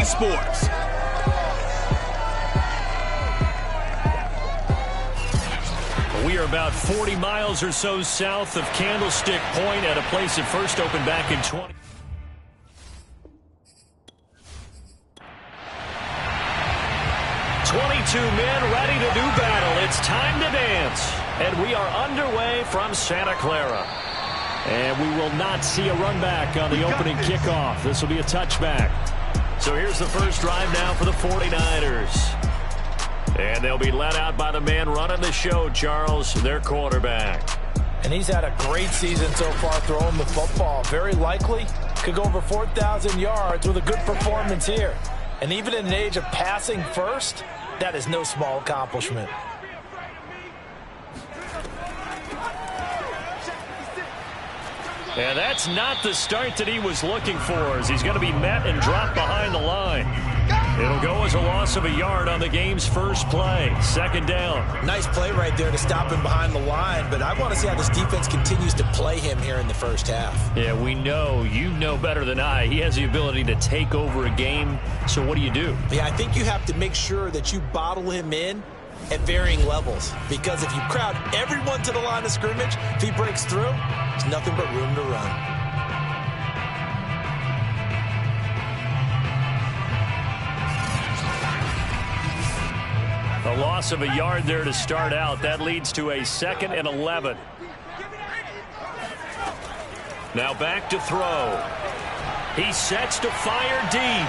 sports. We are about 40 miles or so south of Candlestick Point at a place that first opened back in 20. Men ready to do battle. It's time to dance. And we are underway from Santa Clara. And we will not see a run back on the opening kickoff. This will be a touchback. So here's the first drive now for the 49ers. And they'll be led out by the man running the show, Charles, their quarterback. And he's had a great season so far throwing the football. Very likely could go over 4,000 yards with a good performance here. And even in an age of passing first, that is no small accomplishment. And that's not the start that he was looking for, as he's going to be met and dropped behind the line. It'll go as a loss of a yard on the game's first play. Second down. Nice play right there to stop him behind the line, but I want to see how this defense continues to play him here in the first half. Yeah, we know. You know better than I. He has the ability to take over a game, so what do you do? Yeah, I think you have to make sure that you bottle him in at varying levels, because if you crowd everyone to the line of scrimmage, if he breaks through, there's nothing but room to run. A loss of a yard there to start out. That leads to a 2nd and 11. Now back to throw. He sets to fire deep.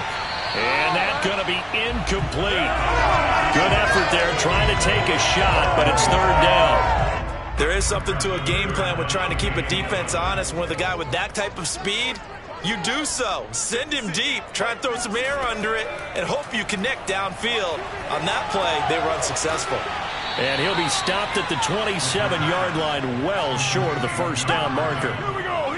And that's going to be incomplete. Good effort there trying to take a shot, but it's third down. There is something to a game plan with trying to keep a defense honest. With a guy with that type of speed, you do so. Send him deep, try and throw some air under it, and hope you connect downfield. On that play, they were unsuccessful. And he'll be stopped at the 27-yard line, well short of the first down marker.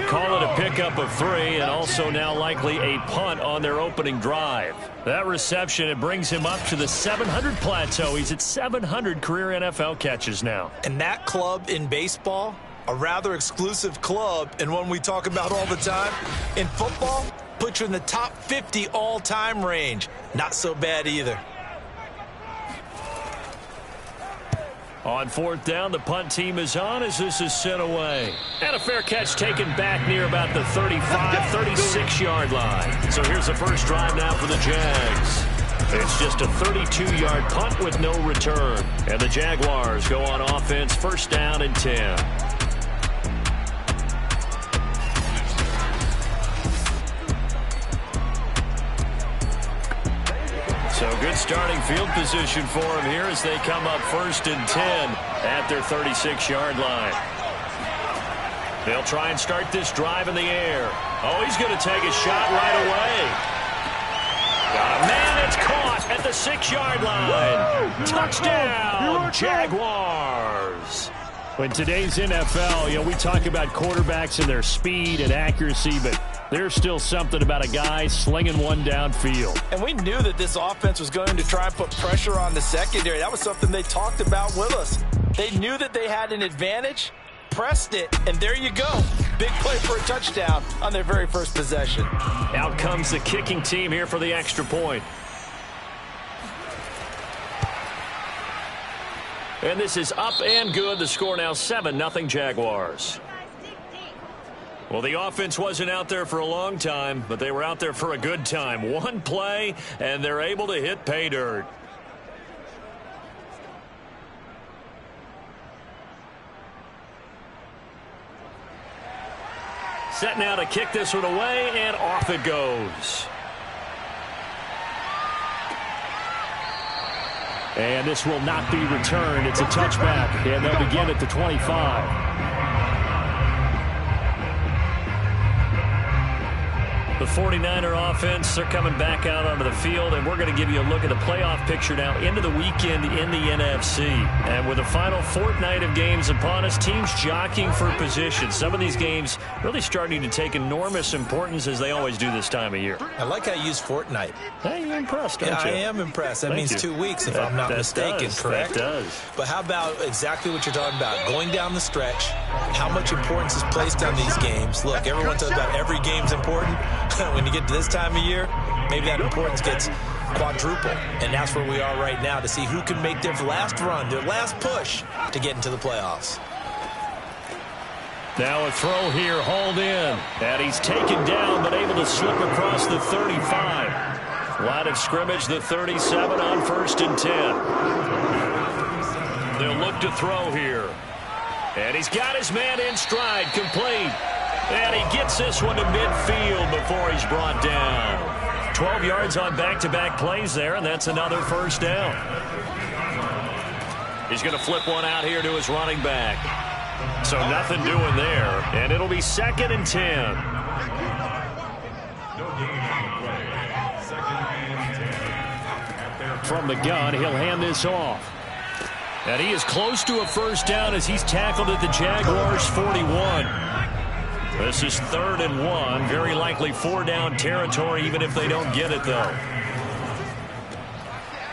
Call it a pickup of 3, and also now likely a punt on their opening drive. That reception, it brings him up to the 700 plateau. He's at 700 career NFL catches now. And that club in baseball, a rather exclusive club, and one we talk about all the time. In football, puts you in the top 50 all-time range. Not so bad either. On fourth down, the punt team is on as this is sent away. And a fair catch taken back near about the 35, 36-yard line. So here's the first drive now for the Jags. It's just a 32-yard punt with no return. And the Jaguars go on offense, first down and 10. So good starting field position for him here as they come up first and 10 at their 36-yard line. They'll try and start this drive in the air. Oh, he's going to take a shot right away. Man, it's caught at the 6-yard line. Touchdown, Jaguars. In today's NFL, we talk about quarterbacks and their speed and accuracy, but there's still something about a guy slinging one downfield. And we knew that this offense was going to try and put pressure on the secondary. That was something they talked about with us. They knew that they had an advantage, pressed it, and there you go. Big play for a touchdown on their very first possession. Out comes the kicking team here for the extra point. And this is up and good. The score now 7-0 Jaguars. Well, the offense wasn't out there for a long time, but they were out there for a good time. One play, and they're able to hit pay dirt. Set now to kick this one away, and off it goes. And this will not be returned. It's a touchback, and they'll begin at the 25. The 49er offense, they're coming back out onto the field, and we're going to give you a look at the playoff picture now into the weekend in the NFC. And with the final fortnight of games upon us, teams jockeying for position. Some of these games really starting to take enormous importance as they always do this time of year. I like how you use fortnight. Hey, you're impressed, don't you? I am impressed. That means 2 weeks if I'm not mistaken, correct? That does. But how about exactly what you're talking about? Going down the stretch, how much importance is placed on these games. Look, everyone talks about every game's important. When you get to this time of year, maybe that importance gets quadruple. And that's where we are right now, to see who can make their last run, their last push to get into the playoffs. Now a throw here, hauled in. And he's taken down, but able to slip across the 35. Line of scrimmage, the 37 on 1st and 10. They'll look to throw here. And he's got his man in stride, complete. And he gets this one to midfield before he's brought down. 12 yards on back-to-back plays there, and that's another first down. He's going to flip one out here to his running back. So nothing doing there, and it'll be 2nd and 10. From the gun, he'll hand this off. And he is close to a first down as he's tackled at the Jaguars' 41. This is 3rd and 1. Very likely 4-down territory, even if they don't get it, though.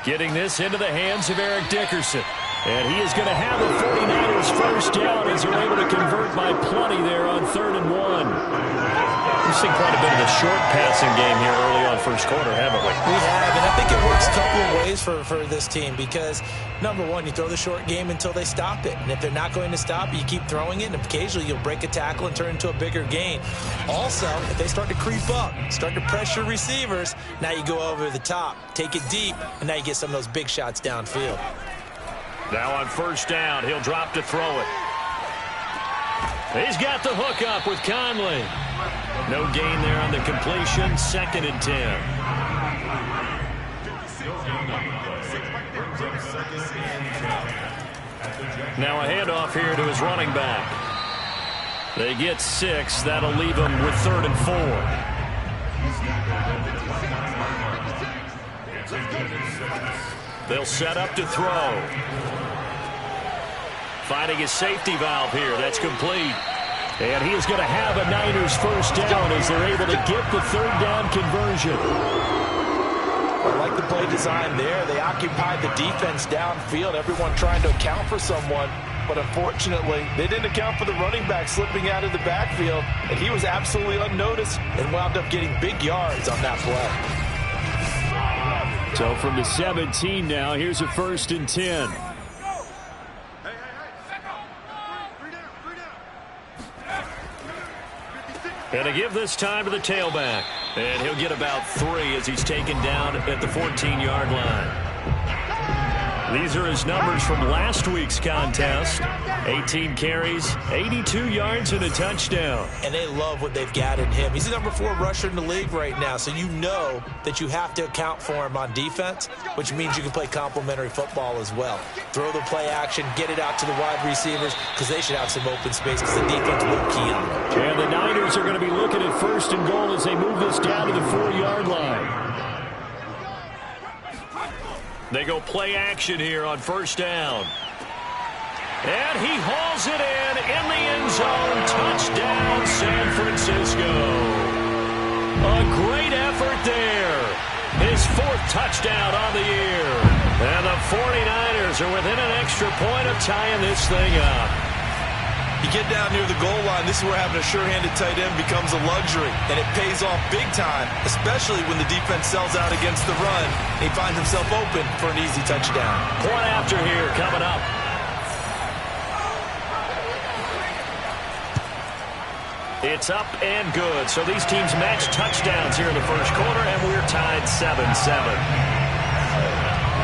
Getting this into the hands of Eric Dickerson. And he is going to have the 49ers first down as they're able to convert by plenty there on 3rd and 1. We've seen quite a bit of the short passing game here early on first quarter, haven't we? We have, and I think it works a couple of ways for this team because, number one, you throw the short game until they stop it. And if they're not going to stop it, you keep throwing it, and occasionally you'll break a tackle and turn it into a bigger gain. Also, if they start to creep up, start to pressure receivers, now you go over the top, take it deep, and now you get some of those big shots downfield. Now on first down, he'll drop to throw it. He's got the hook up with Conley. No gain there on the completion. 2nd and 10. Now a handoff here to his running back. They get 6. That'll leave him with 3rd and 4. They'll set up to throw. Finding his safety valve here. That's complete. And he is going to have a Niners first down as they're able to get the 3rd down conversion. I like the play design there. They occupied the defense downfield, everyone trying to account for someone. But unfortunately, they didn't account for the running back slipping out of the backfield. And he was absolutely unnoticed and wound up getting big yards on that play. So from the 17 now, here's a 1st and 10. And to give this time to the tailback. And he'll get about 3 as he's taken down at the 14-yard line. These are his numbers from last week's contest. 18 carries, 82 yards, and a touchdown. And they love what they've got in him. He's the number 4 rusher in the league right now, so you know that you have to account for him on defense, which means you can play complementary football as well. Throw the play action, get it out to the wide receivers, because they should have some open space, because the defense will key on them. And the Niners are going to be looking at 1st and goal as they move this down to the 4-yard line. They go play action here on first down. And he hauls it in the end zone. Touchdown, San Francisco. A great effort there. His 4th touchdown on the year. And the 49ers are within an extra point of tying this thing up. You get down near the goal line, this is where having a sure-handed tight end becomes a luxury, and it pays off big time, especially when the defense sells out against the run, and he finds himself open for an easy touchdown. Point after here coming up. It's up and good. So these teams match touchdowns here in the first quarter, and we're tied 7-7.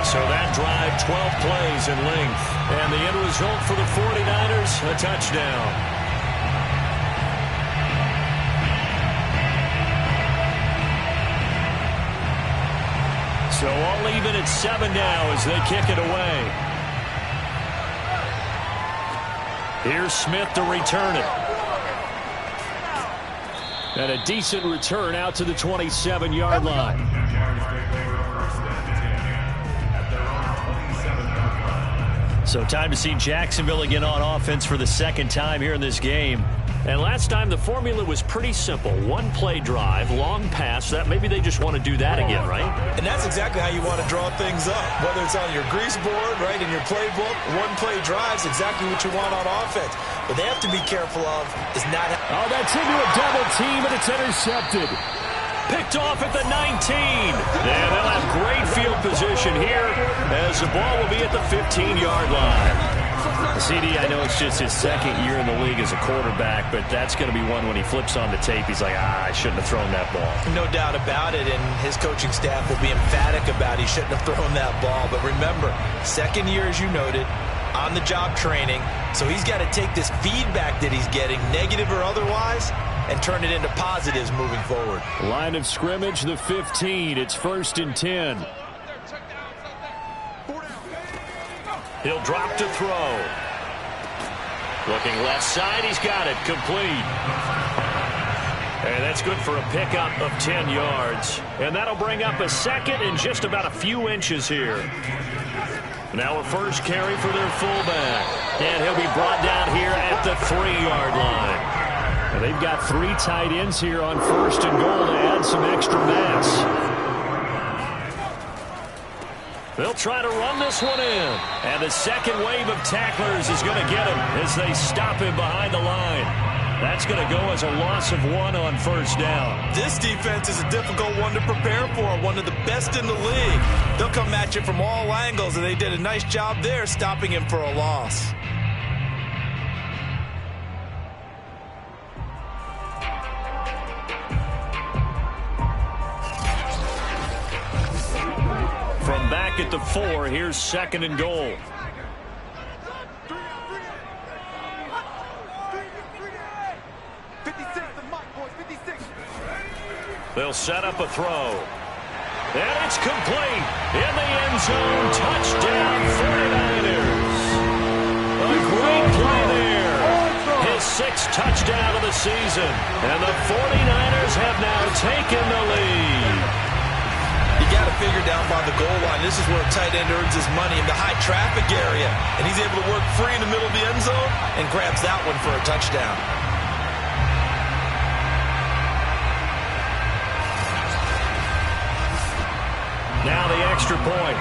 So that drive, 12 plays in length. And the end result for the 49ers, a touchdown. So all even at 7 now as they kick it away. Here's Smith to return it. And a decent return out to the 27-yard line. So time to see Jacksonville again on offense for the 2nd time here in this game. And last time the formula was pretty simple. 1-play drive, long pass. That maybe they just want to do that again, right? And that's exactly how you want to draw things up. Whether it's on your grease board, right, in your playbook, 1-play drive is exactly what you want on offense. What they have to be careful of is not... Oh, that's into a double team, and it's intercepted. Picked off at the 19. And they'll have great field position here as the ball will be at the 15-yard line. CD, I know it's just his second year in the league as a quarterback, but that's going to be one when he flips on the tape, he's like, I shouldn't have thrown that ball. No doubt about it, and his coaching staff will be emphatic about he shouldn't have thrown that ball. But remember, second year, as you noted, on-the-job training, so he's got to take this feedback that he's getting, negative or otherwise, and turn it into positives moving forward. Line of scrimmage, the 15. It's 1st and 10. He'll drop to throw. Looking left side, he's got it, complete. And that's good for a pickup of 10 yards. And that'll bring up a second and just about a few inches here. Now a first carry for their fullback. And he'll be brought down here at the 3-yard line. And they've got 3 tight ends here on 1st and goal to add some extra mass. They'll try to run this one in. And the second wave of tacklers is going to get him as they stop him behind the line. That's going to go as a loss of 1 on 1st down. This defense is a difficult one to prepare for, one of the best in the league. They'll come at you from all angles, and they did a nice job there stopping him for a loss. From back at the 4, here's 2nd and goal. They'll set up a throw. And it's complete. In the end zone, touchdown 49ers. A great play there. His 6th touchdown of the season. And the 49ers have now taken the lead. You got to figure down by the goal line. This is where a tight end earns his money in the high traffic area. And he's able to work free in the middle of the end zone and grabs that one for a touchdown. Now the extra point.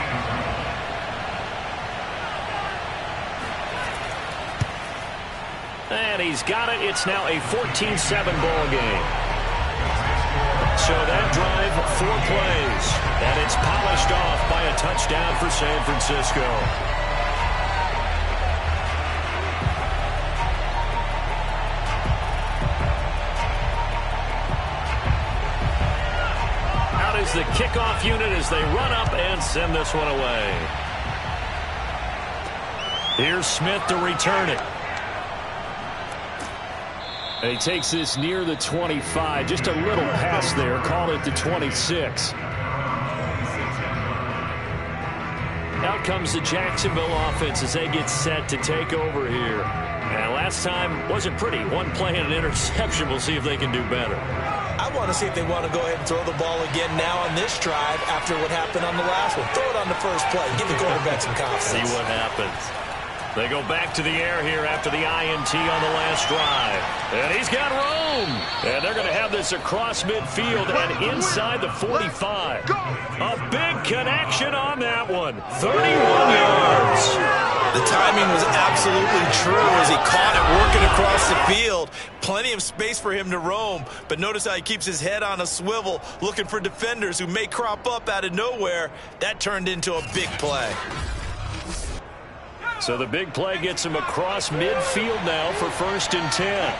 And he's got it. It's now a 14-7 ball game. So that drive, 4 plays. And it's polished off by a touchdown for San Francisco. Out is the kickoff unit as they run up and send this one away. Here's Smith to return it. And he takes this near the 25. Just a little pass there. Call it the 26. Out comes the Jacksonville offense as they get set to take over here. And last time wasn't pretty. 1 play and an interception. We'll see if they can do better. I want to see if they want to go ahead and throw the ball again now on this drive after what happened on the last one. Throw it on the first play. Give the quarterback some confidence. See what happens. They go back to the air here after the INT on the last drive. And he's got room. And they're going to have this across midfield and inside the 45. A big connection on that one. 31 yards. The timing was absolutely true as he caught it working across the field. Plenty of space for him to roam. But notice how he keeps his head on a swivel looking for defenders who may crop up out of nowhere. That turned into a big play. So the big play gets him across midfield now for 1st and 10.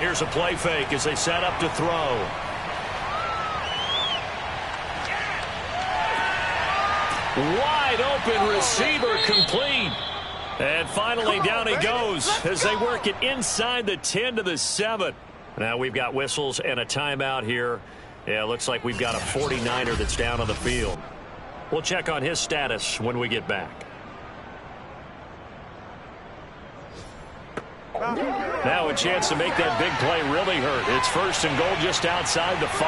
Here's a play fake as they set up to throw. Wide open receiver complete. And finally down he goes as they work it inside the 10 to the 7. Now we've got whistles and a timeout here. Yeah, it looks like we've got a 49er that's down on the field. We'll check on his status when we get back. Now a chance to make that big play really hurt. It's 1st and goal just outside the 5.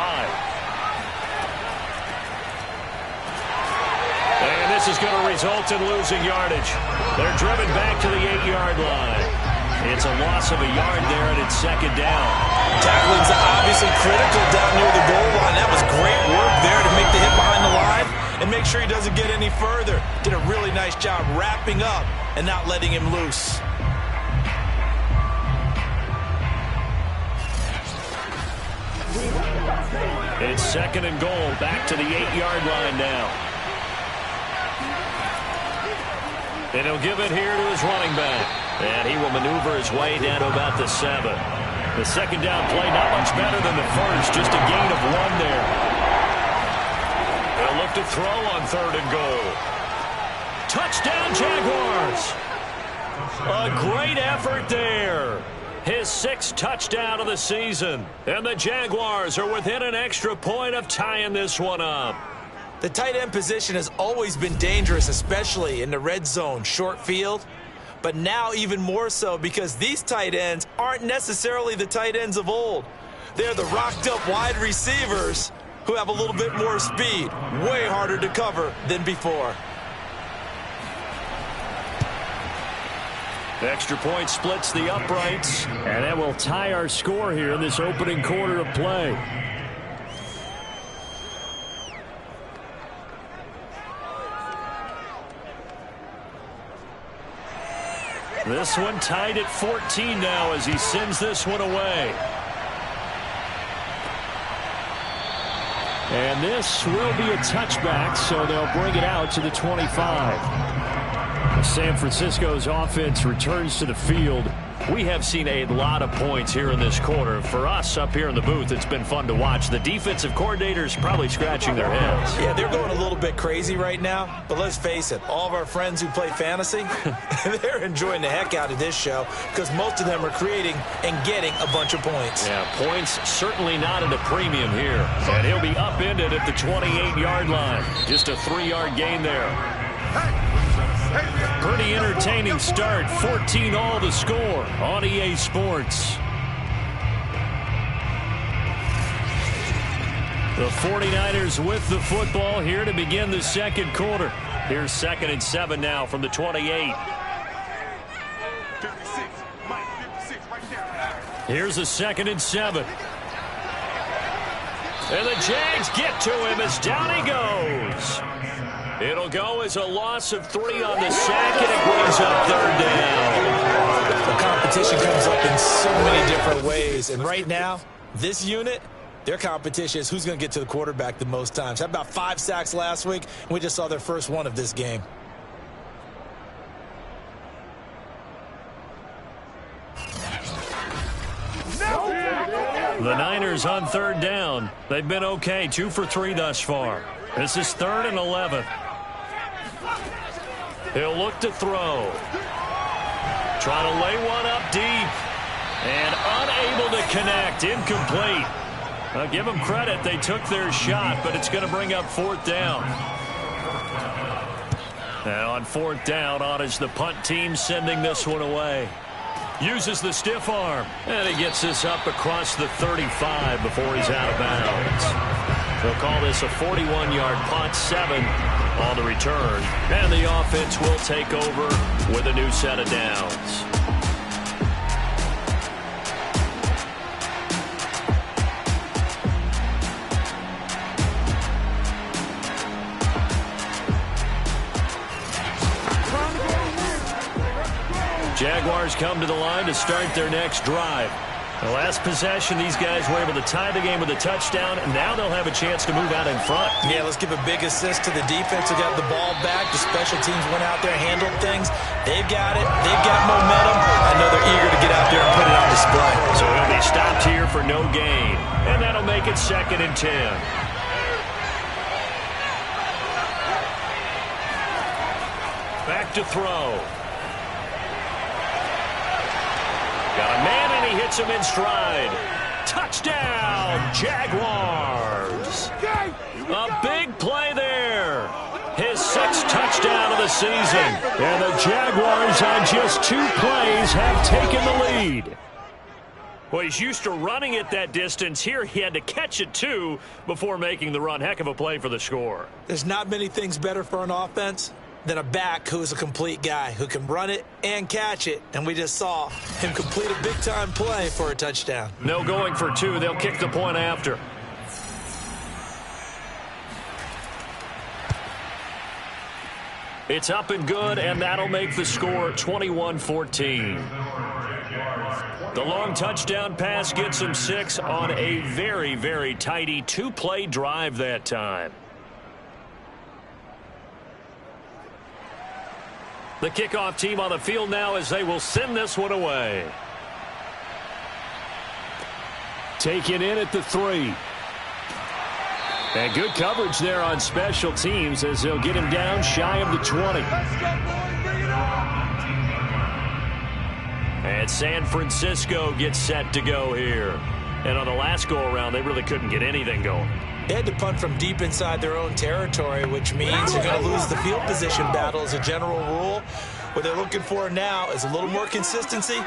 And this is going to result in losing yardage. They're driven back to the 8-yard line. It's a loss of a yard there, and it's 2nd down. Tackling's obviously critical down near the goal line. That was great work there to make the hit behind the line and make sure he doesn't get any further. Did a really nice job wrapping up and not letting him loose. It's 2nd and goal, back to the 8-yard line now. And he'll give it here to his running back. And he will maneuver his way down to about the 7. The second down play not much better than the first, just a gain of 1 there. They'll look to throw on 3rd and goal. Touchdown, Jaguars! A great effort there. His 6th touchdown of the season. And the Jaguars are within an extra point of tying this one up. The tight end position has always been dangerous, especially in the red zone, short field. But now even more so because these tight ends aren't necessarily the tight ends of old. They're the rocked-up wide receivers who have a little bit more speed. Way harder to cover than before. The extra point splits the uprights, and that will tie our score here in this opening quarter of play. This one tied at 14 now as he sends this one away. And this will be a touchback, so they'll bring it out to the 25. San Francisco's offense returns to the field. We have seen a lot of points here in this quarter. For us up here in the booth, it's been fun to watch. The defensive coordinators probably scratching their heads. Yeah, they're going a little bit crazy right now. But let's face it, all of our friends who play fantasy, they're enjoying the heck out of this show because most of them are creating and getting a bunch of points. Yeah, points certainly not at a premium here. And he'll be upended at the 28-yard line. Just a 3-yard gain there. Pretty entertaining start. 14-all the score on EA Sports. The 49ers with the football here to begin the second quarter. Here's 2nd and 7 now from the 28. Here's a 2nd and 7. And the Jags get to him as down he goes. It'll go as a loss of 3 on the sack, and it brings up 3rd down. The competition comes up in so many different ways. And right now, this unit, their competition is who's going to get to the quarterback the most times. Had about 5 sacks last week, and we just saw their first one of this game. The Niners on 3rd down. They've been okay, 2 for 3 thus far. This is 3rd and 11. He'll look to throw. Trying to lay one up deep. And unable to connect. Incomplete. I'll give them credit. They took their shot, but it's going to bring up 4th down. And on 4th down, on is the punt team sending this one away. Uses the stiff arm. And he gets this up across the 35 before he's out of bounds. They'll call this a 41-yard punt, 7 on the return. And the offense will take over with a new set of downs. Jaguars come to the line to start their next drive. The last possession, these guys were able to tie the game with a touchdown, and now they'll have a chance to move out in front. Yeah, let's give a big assist to the defense who got the ball back. The special teams went out there, handled things. They've got it. They've got momentum. I know they're eager to get out there and put it on display. So he'll be stopped here for no gain, and that'll make it 2nd and 10. Back to throw. Got a man, and he hits him in stride. Touchdown, Jaguars. A big play there. His 6th touchdown of the season. And the Jaguars on just 2 plays have taken the lead. Well, he's used to running it that distance. Here he had to catch it, too, before making the run. Heck of a play for the score. There's not many things better for an offense than a back who is a complete guy who can run it and catch it. And we just saw him complete a big-time play for a touchdown. No going for 2. They'll kick the point after. It's up and good, and that'll make the score 21-14. The long touchdown pass gets him 6 on a very, very tidy 2-play drive that time. The kickoff team on the field now as they will send this one away. Taken in at the 3. And good coverage there on special teams as they'll get him down shy of the 20. And San Francisco gets set to go here. And on the last go-around, they really couldn't get anything going. They had to punt from deep inside their own territory, which means you're going to lose the field position battle as a general rule. What they're looking for now is a little more consistency,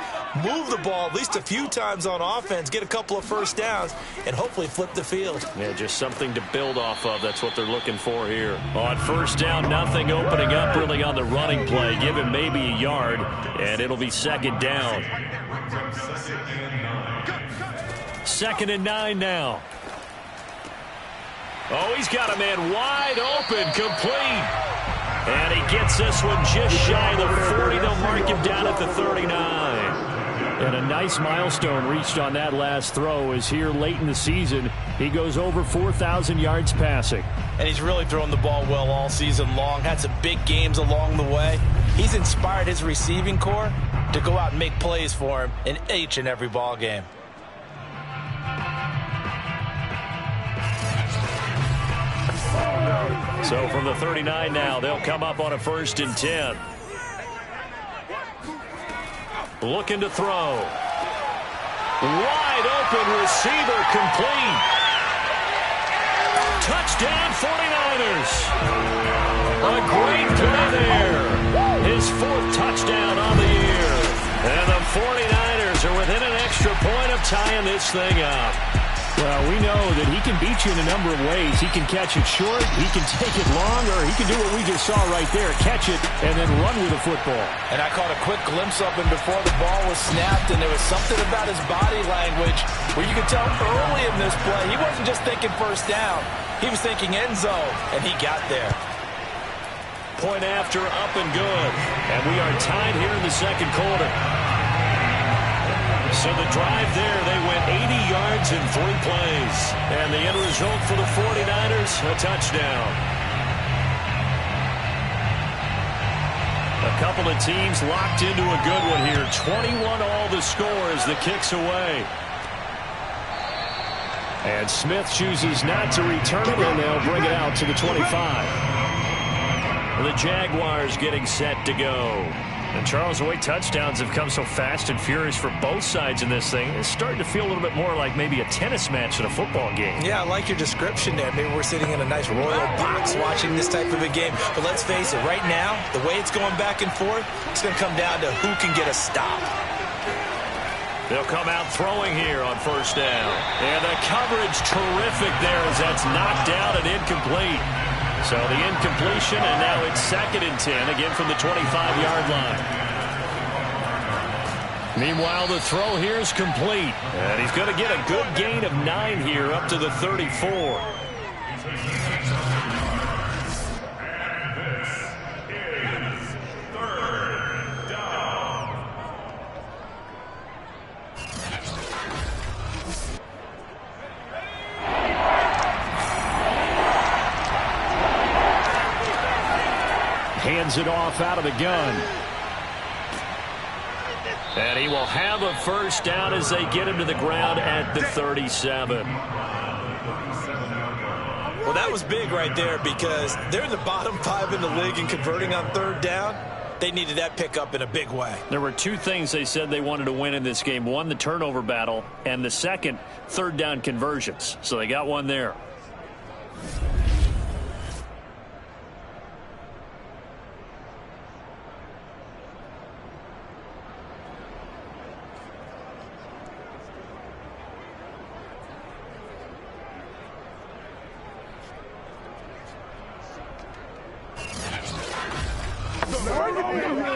move the ball at least a few times on offense, get a couple of first downs, and hopefully flip the field. Yeah, just something to build off of. That's what they're looking for here. On first down, nothing opening up really on the running play. Give him maybe a yard, and it'll be second down. 2nd and 9 now. Oh, he's got a man wide open, complete. And he gets this one just shy of the 40. They'll mark him down at the 39. And a nice milestone reached on that last throw as here late in the season, he goes over 4,000 yards passing. And he's really thrown the ball well all season long. Had some big games along the way. He's inspired his receiving corps to go out and make plays for him in each and every ball game. So from the 39 now, they'll come up on a 1st and 10. Looking to throw. Wide open receiver, complete. Touchdown 49ers. A great play there. His 4th touchdown on the year. And the 49ers are within an extra point of tying this thing up. Well, we know that he can beat you in a number of ways. He can catch it short, he can take it long, or he can do what we just saw right there, catch it and then run with the football. And I caught a quick glimpse of him before the ball was snapped, and there was something about his body language where you could tell early in this play he wasn't just thinking first down. He was thinking end zone, and he got there. Point after, up and good. And we are tied here in the second quarter. So the drive there, they went 80 yards in 3 plays. And the end result for the 49ers, a touchdown. A couple of teams locked into a good one here. 21-all the score as the kick's away. And Smith chooses not to return it, and they'll bring it out to the 25. The Jaguars getting set to go. And Charles, the way touchdowns have come so fast and furious for both sides in this thing, it's starting to feel a little bit more like maybe a tennis match than a football game. Yeah, I like your description there. Maybe we're sitting in a nice royal box watching this type of a game. But let's face it, right now, the way it's going back and forth, it's going to come down to who can get a stop. They'll come out throwing here on first down. And the coverage terrific there as that's knocked down and incomplete. So the incompletion, and now it's 2nd and 10, again from the 25-yard line. Meanwhile, the throw here is complete. And he's going to get a good gain of 9 here up to the 34. Hands it off out of the gun. And he will have a first down as they get him to the ground at the 37. Well, that was big right there because they're in the bottom 5 in the league in converting on 3rd down. They needed that pickup in a big way. There were 2 things they said they wanted to win in this game. One, the turnover battle, and the second, 3rd down conversions. So they got one there.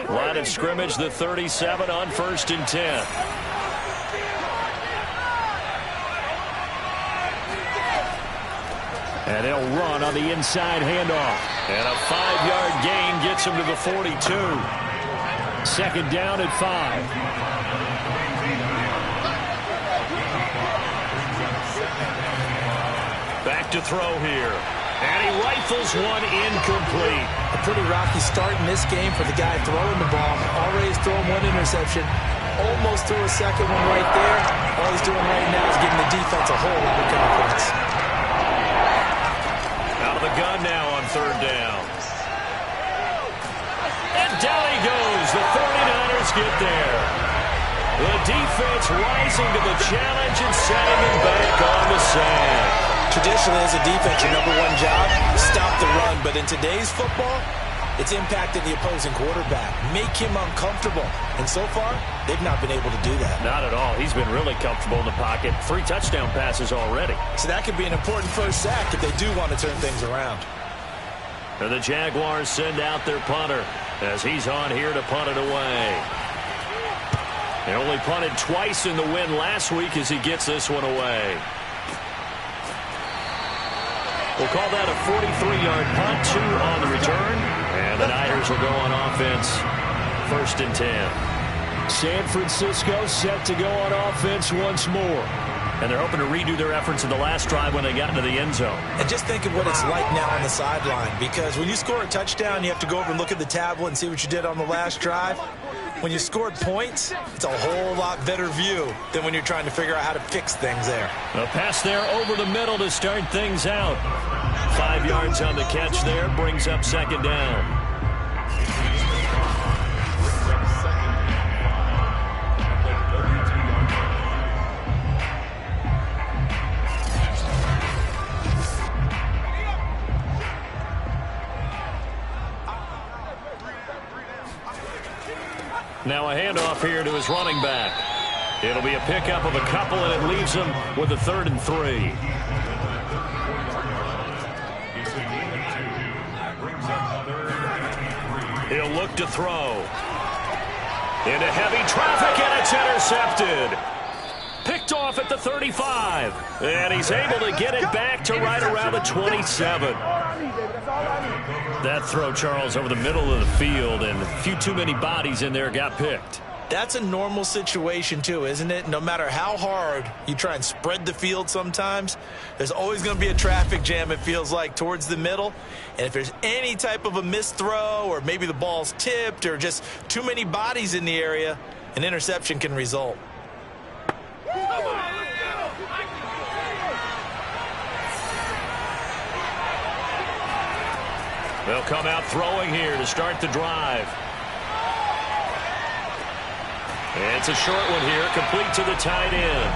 Line of scrimmage, the 37 on 1st and 10. And they'll run on the inside handoff. And a 5-yard gain gets him to the 42. 2nd down at 5. Back to throw here. And he rifles one incomplete. A pretty rocky start in this game for the guy throwing the ball. Already has thrown one interception. Almost threw a second one right there. All he's doing right now is giving the defense a whole lot of confidence. Out of the gun now on third down. And down he goes. The 49ers get there. The defense rising to the challenge and setting him back on the sand. Traditionally, as a defense, your number one job, stop the run. But in today's football, it's impacting the opposing quarterback. Make him uncomfortable. And so far, they've not been able to do that. Not at all. He's been really comfortable in the pocket. 3 touchdown passes already. So that could be an important first sack if they do want to turn things around. And the Jaguars send out their punter as he's on here to punt it away. They only punted twice in the win last week as he gets this one away. We'll call that a 43-yard punt, 2 on the return. And the Niners will go on offense, 1st and 10. San Francisco set to go on offense once more. And they're hoping to redo their efforts in the last drive when they got into the end zone. And just think of what it's like now on the sideline. Because when you score a touchdown, you have to go over and look at the tablet and see what you did on the last drive. When you scored points, it's a whole lot better view than when you're trying to figure out how to fix things there. A pass there over the middle to start things out. 5 yards on the catch there, brings up 2nd down. Now a handoff here to his running back. It'll be a pickup of a couple, and it leaves him with a 3rd and 3. He'll look to throw. Into heavy traffic, and it's intercepted. Picked off at the 35. And he's able to get it back to right around the 27. That throw, Charles, over the middle of the field, and a few too many bodies in there got picked. That's a normal situation, too, isn't it? No matter how hard you try and spread the field sometimes, there's always going to be a traffic jam, it feels like, towards the middle. And if there's any type of a missed throw, or maybe the ball's tipped, or just too many bodies in the area, an interception can result. They'll come out throwing here to start the drive. It's a short one here, complete to the tight end.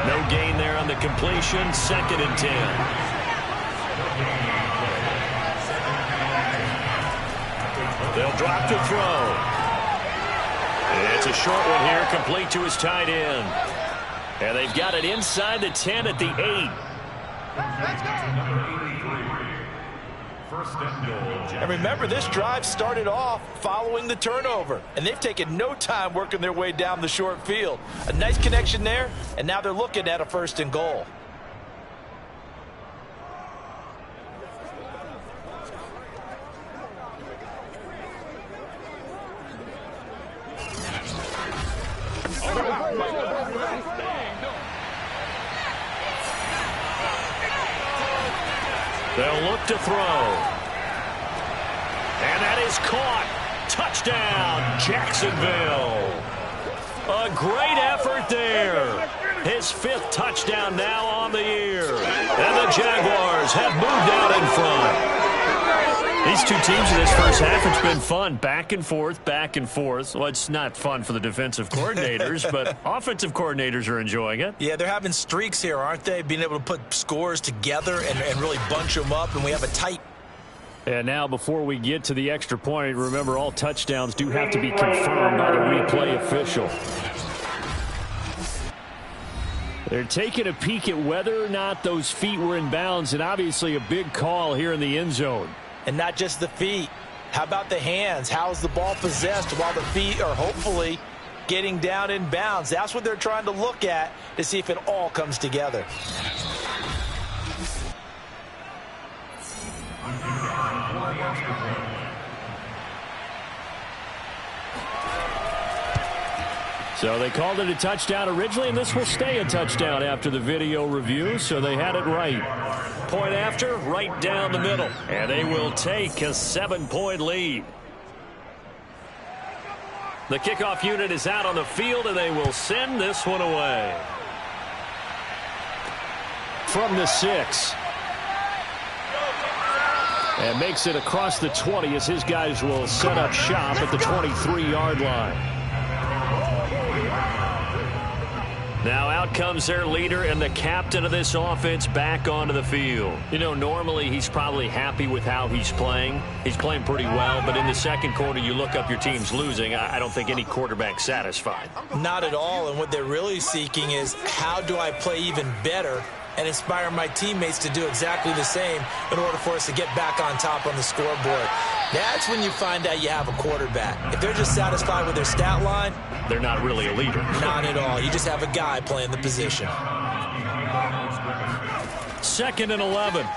No gain there on the completion, 2nd and 10. They'll drop to throw. It's a short one here, complete to his tight end. And they've got it inside the 10 at the 8. And remember, this drive started off following the turnover, and they've taken no time working their way down the short field. A nice connection there, and now they're looking at a 1st and goal. They'll look to throw. And that is caught. Touchdown, Jacksonville. A great effort there. His 5th touchdown now on the year. And the Jaguars have moved out in front. These two teams in this first half, it's been fun. Back and forth, back and forth. Well, it's not fun for the defensive coordinators, but offensive coordinators are enjoying it. Yeah, they're having streaks here, aren't they? Being able to put scores together and really bunch them up, and we have a tight. And now, before we get to the extra point, remember all touchdowns do have to be confirmed by the replay official. They're taking a peek at whether or not those feet were in bounds, and obviously a big call here in the end zone. And not just the feet. How about the hands? How is the ball possessed while the feet are hopefully getting down in bounds? That's what they're trying to look at to see if it all comes together. So they called it a touchdown originally, and this will stay a touchdown after the video review, so they had it right. Point after, right down the middle. And they will take a 7-point lead. The kickoff unit is out on the field, and they will send this one away. From the 6. And makes it across the 20 as his guys will set up shop at the 23-yard line. Now out comes their leader and the captain of this offense back onto the field. You know, normally he's probably happy with how he's playing. He's playing pretty well, but in the second quarter you look up your team's losing. I don't think any quarterback's satisfied. Not at all, and what they're really seeking is how do I play even better and inspire my teammates to do exactly the same in order for us to get back on top on the scoreboard. That's when you find out you have a quarterback. If they're just satisfied with their stat line, they're not really a leader. Not at all. You just have a guy playing the position. 2nd and 11.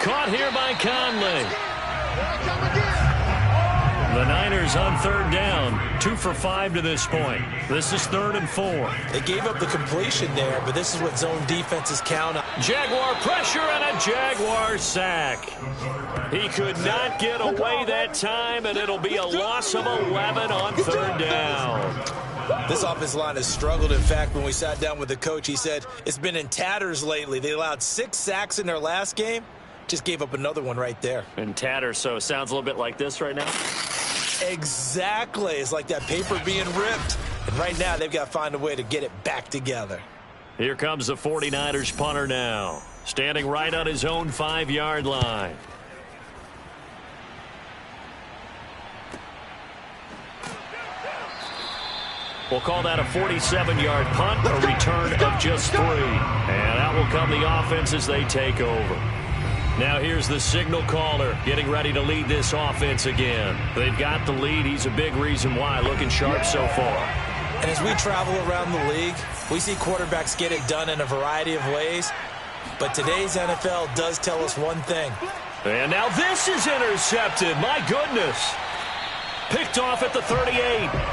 Caught here by Conley. The Niners on 3rd down. 2 for 5 to this point. This is 3rd and 4. They gave up the completion there, but this is what zone defenses count on. Jaguar pressure and a Jaguar sack. He could not get away that time, and it'll be a loss of 11 on 3rd down. This offensive line has struggled. In fact, when we sat down with the coach, he said it's been in tatters lately. They allowed 6 sacks in their last game. Just gave up another one right there. In tatters, so it sounds a little bit like this right now. Exactly. It's like that paper being ripped. And right now, they've got to find a way to get it back together. Here comes the 49ers punter now. Standing right on his own 5-yard line. We'll call that a 47-yard punt, a return of just 3. And that will come the offense as they take over. Now here's the signal caller getting ready to lead this offense again. They've got the lead. He's a big reason why. Looking sharp so far. And as we travel around the league, we see quarterbacks get it done in a variety of ways. But today's NFL does tell us one thing. And now this is intercepted. My goodness. Picked off at the 38.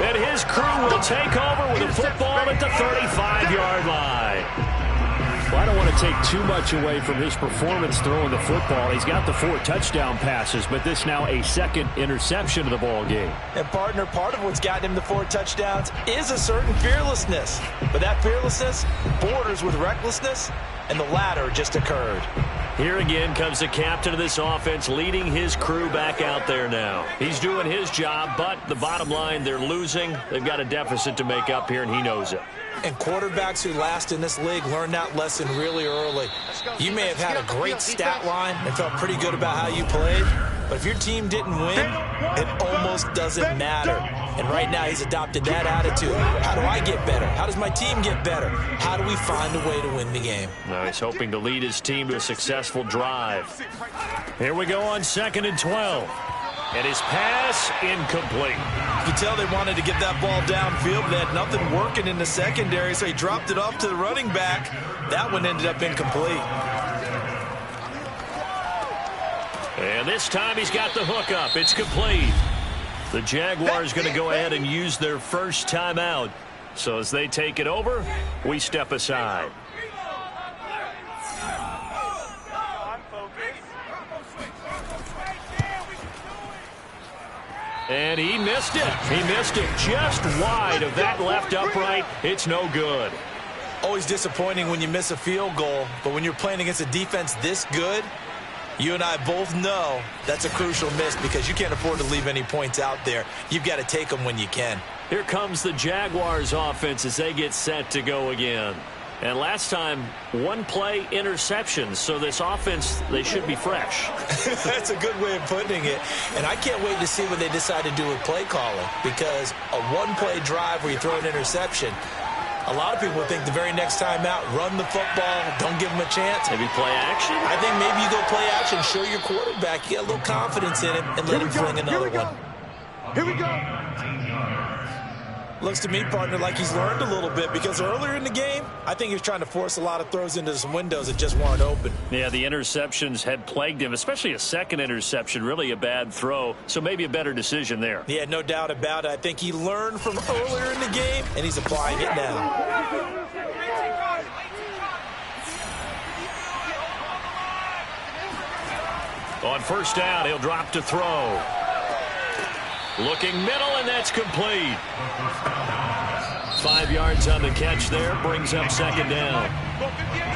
And his crew will take over with a football at the 35-yard line. Well, I don't want to take too much away from his performance throwing the football. He's got the 4 touchdown passes, but this now a 2nd interception of the ball game. And, partner, part of what's gotten him the 4 touchdowns is a certain fearlessness. But that fearlessness borders with recklessness, and the latter just occurred. Here again comes the captain of this offense leading his crew back out there now. He's doing his job, but the bottom line, they're losing. They've got a deficit to make up here, and he knows it. And quarterbacks who last in this league learn that lesson really early. You may have had a great stat line and felt pretty good about how you played, but if your team didn't win, it almost doesn't matter. And right now he's adopted that attitude. How do I get better? How does my team get better? How do we find a way to win the game? Now he's hoping to lead his team to a successful drive. Here we go on 2nd and 12. And his pass incomplete. You could tell they wanted to get that ball downfield, but they had nothing working in the secondary, so he dropped it off to the running back. That one ended up incomplete. And this time he's got the hook up. It's complete. The Jaguars going to go ahead and use their first timeout. So as they take it over, we step aside. And he missed it. He missed it just wide of that left upright. It's no good. Always disappointing when you miss a field goal, but when you're playing against a defense this good, you and I both know that's a crucial miss because you can't afford to leave any points out there. You've got to take them when you can. Here comes the Jaguars offense as they get set to go again. And last time, 1-play interceptions. So this offense, they should be fresh. That's a good way of putting it. And I can't wait to see what they decide to do with play calling. Because a 1-play drive where you throw an interception, a lot of people think the very next time out, run the football, don't give them a chance. Maybe play action? I think maybe you go play action, show your quarterback, you get a little confidence in him, and let him fling another one. Here we go. Looks to me, partner, like he's learned a little bit, because earlier in the game, I think he was trying to force a lot of throws into some windows that just weren't open. Yeah, the interceptions had plagued him, especially a second interception, really a bad throw, so maybe a better decision there. Yeah, no doubt about it. I think he learned from earlier in the game, and he's applying it now. On first down, he'll drop to throw. Looking middle, and that's complete. 5 yards on the catch there, brings up second down.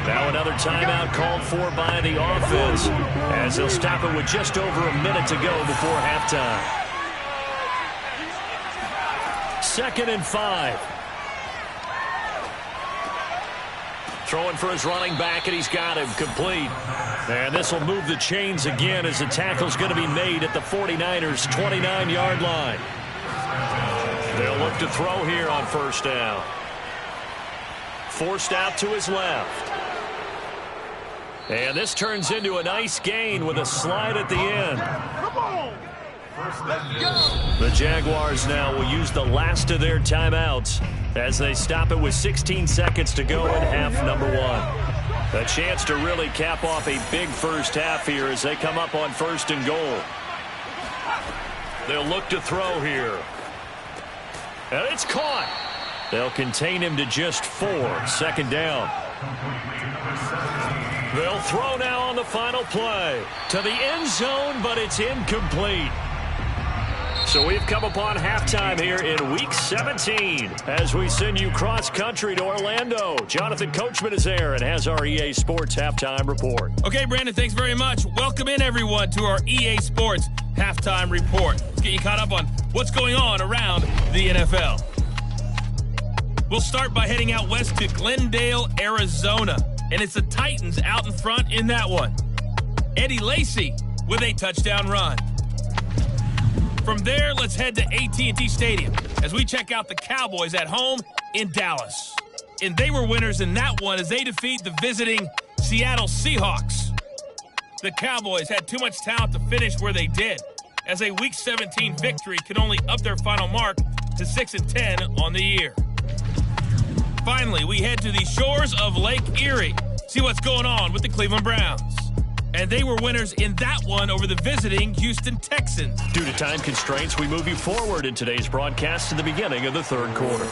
Now another timeout called for by the offense, as they'll stop it with just over a minute to go before halftime. 2nd and 5. Throwing for his running back, and he's got him complete. And this will move the chains again as the tackle's going to be made at the 49ers' 29-yard line. They'll look to throw here on first down. Forced out to his left. And this turns into a nice gain with a slide at the end. Come on. Let's go. The Jaguars now will use the last of their timeouts as they stop it with 16 seconds to go in half number 1. A chance to really cap off a big first half here as they come up on 1st and goal. They'll look to throw here. And it's caught. They'll contain him to just 4. 2nd down. They'll throw now on the final play to the end zone, but it's incomplete. So we've come upon halftime here in Week 17 as we send you cross-country to Orlando. Jonathan Coachman is there and has our EA Sports Halftime Report. Okay, Brandon, thanks very much. Welcome in, everyone, to our EA Sports Halftime Report. Let's get you caught up on what's going on around the NFL. We'll start by heading out west to Glendale, Arizona. And it's the Titans out in front in that one. Eddie Lacy with a touchdown run. From there, let's head to AT&T Stadium as we check out the Cowboys at home in Dallas. And they were winners in that one as they defeat the visiting Seattle Seahawks. The Cowboys had too much talent to finish where they did, as a Week 17 victory could only up their final mark to 6-10 on the year. Finally, we head to the shores of Lake Erie, see what's going on with the Cleveland Browns. And they were winners in that one over the visiting Houston Texans. Due to time constraints, we move you forward in today's broadcast to the beginning of the 3rd quarter.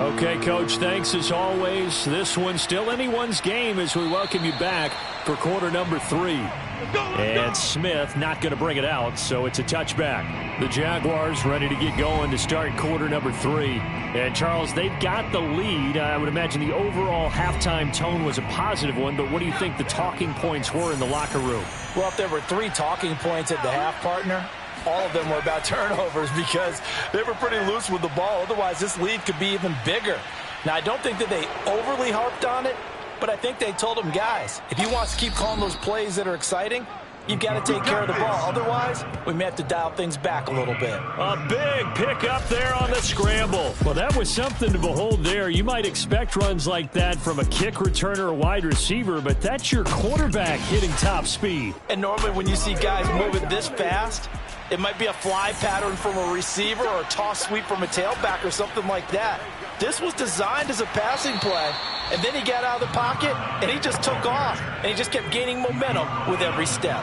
Okay, Coach, thanks as always. This one's still anyone's game as we welcome you back for quarter number 3. And Smith not going to bring it out, so it's a touchback. The Jaguars ready to get going to start quarter number 3. And, Charles, they've got the lead. I would imagine the overall halftime tone was a positive one, but what do you think the talking points were in the locker room? Well, if there were 3 talking points at the half, partner, all of them were about turnovers because they were pretty loose with the ball. Otherwise, this lead could be even bigger. Now, I don't think that they overly harped on it, but I think they told them, guys, if you want to keep calling those plays that are exciting, you've got to take care of the ball. Otherwise, we may have to dial things back a little bit. A big pickup there on the scramble. Well, that was something to behold there. You might expect runs like that from a kick returner or wide receiver, but that's your quarterback hitting top speed. And normally when you see guys moving this fast, it might be a fly pattern from a receiver or a toss sweep from a tailback or something like that. This was designed as a passing play, and then he got out of the pocket, and he just took off, and he just kept gaining momentum with every step.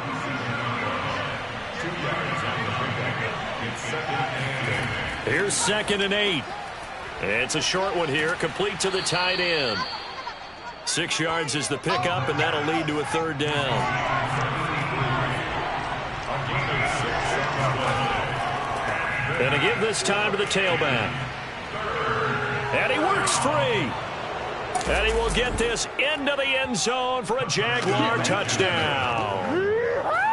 Here's 2nd and 8. It's a short one here, complete to the tight end. 6 yards is the pickup, and that'll lead to a 3rd down. And to give this time to the tailback. And he works free. And he will get this into the end zone for a Jaguar touchdown.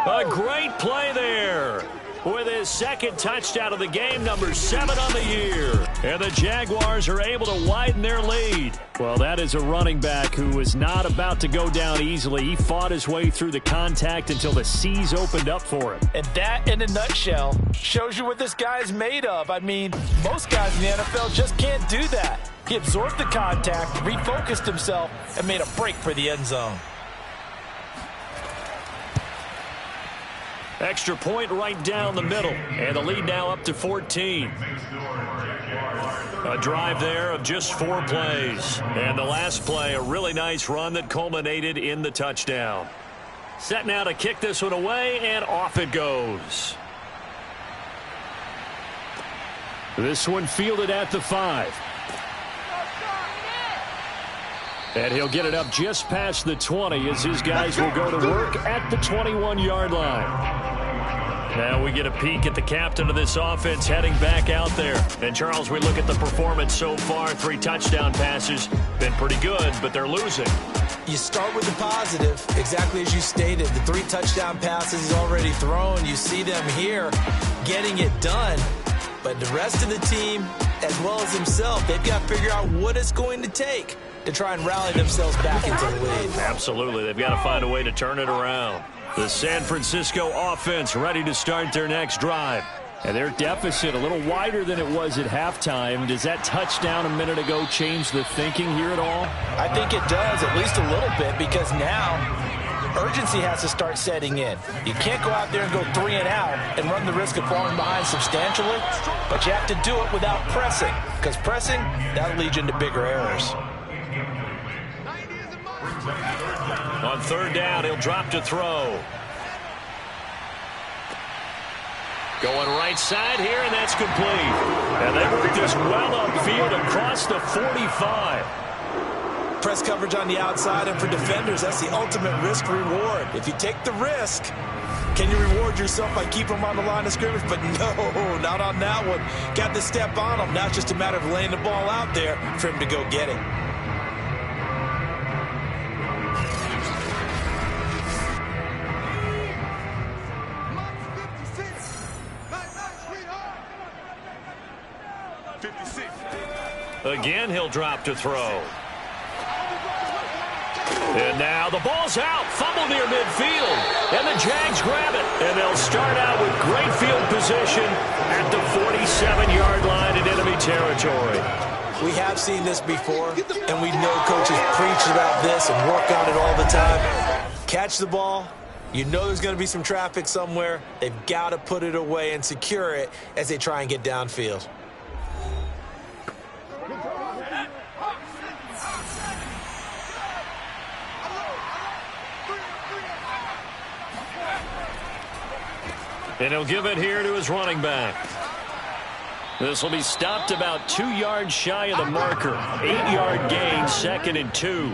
A great play there with his 2nd touchdown of the game, number 7 on the year. And the Jaguars are able to widen their lead. Well, that is a running back who was not about to go down easily. He fought his way through the contact until the seas opened up for him. And that, in a nutshell, shows you what this guy is made of. I mean, most guys in the NFL just can't do that. He absorbed the contact, refocused himself, and made a break for the end zone. Extra point right down the middle. And the lead now up to 14. A drive there of just 4 plays. And the last play, a really nice run that culminated in the touchdown. Set now to kick this one away, and off it goes. This one fielded at the 5. And he'll get it up just past the 20 as his guys will go to work at the 21-yard line. Now we get a peek at the captain of this offense heading back out there. And, Charles, we look at the performance so far. 3 touchdown passes. Been pretty good, but they're losing. You start with the positive, exactly as you stated. The 3 touchdown passes he's already thrown. You see them here getting it done. But the rest of the team, as well as himself, they've got to figure out what it's going to take to try and rally themselves back into the lead. Absolutely. They've got to find a way to turn it around. The San Francisco offense ready to start their next drive. And their deficit a little wider than it was at halftime. Does that touchdown a minute ago change the thinking here at all? I think it does, at least a little bit, because now urgency has to start setting in. You can't go out there and go 3 and out and run the risk of falling behind substantially, but you have to do it without pressing, because pressing, that'll lead you into bigger errors. On 3rd down, he'll drop to throw. Going right side here, and that's complete. And they work this well upfield across the 45. Press coverage on the outside, and for defenders, that's the ultimate risk-reward. If you take the risk, can you reward yourself by keeping them on the line of scrimmage? But no, not on that one. Got to step on them. Now it's just a matter of laying the ball out there for him to go get it. Again, he'll drop to throw. And now the ball's out. Fumble near midfield. And the Jags grab it. And they'll start out with great field position at the 47-yard line in enemy territory. We have seen this before, and we know coaches preach about this and work on it all the time. Catch the ball. You know there's going to be some traffic somewhere. They've got to put it away and secure it as they try and get downfield. And he'll give it here to his running back. This will be stopped about 2 yards shy of the marker. 8-yard gain, 2nd and 2.